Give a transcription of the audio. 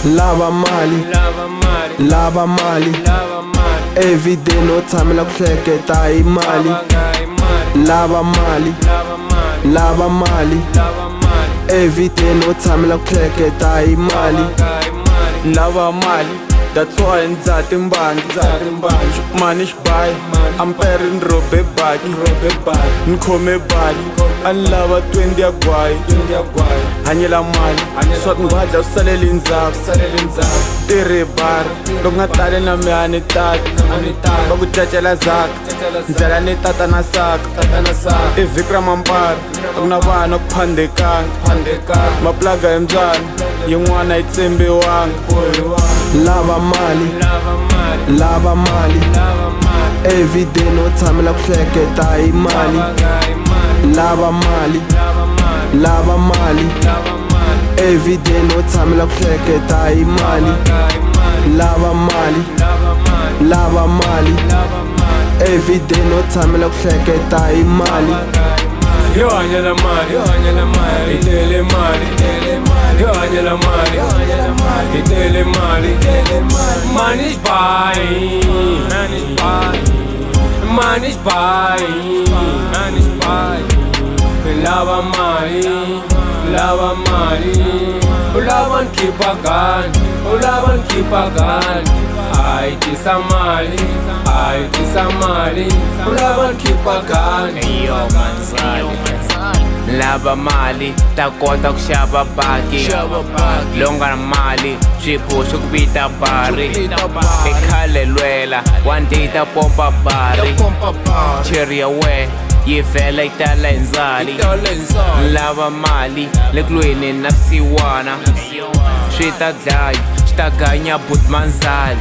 lava mali, lava mali, everyday no time la ku hleketa hi mali, lava mali, lava mali, everyday no time la ku hleketa hi mali, lava mali. That's why Ndzali money buy. I'm pairing robe bag, nkome bali. Anlava 20 ya gwai, hanyela mali. Swat ngwadla usalele ndzhaku, tirhi bar. Loko nga tali na mihani tati, va ku cacela zaka. Ndzala ni tata na saka, i vhiki ra mampara. A ku na vana ku phandekanga, maplaga hi mbyana, yin'wana yi tsembiwanga. lava mali, lava mali, everyday no time la ku hleketa hi mali, lava mali, lava mali, everyday no time la ku hleketa hi mali, lava mali, lava mali, everyday no time la ku hleketa hi mali. Yo hanyela mali, itele mali, yo hanyela mali, itele mali. Money's buying, money's buying, money's buying. Lava mali, lava mali, ulavan kipagan, ulavan kipagan. Ay tisa mali, ulavan kipagan. Yo Ndzali lava mali, ta kota ku xava baki. Longa na mali, swiphuxo ku vita bari. I khale lwela, one day ta pompa bari. Cherry ya we yi vhela yi tala hi Ndzali. Lava mali, le kulweni na vusiwana. Swi ta dlaya, swi ta ganya but Ndzali.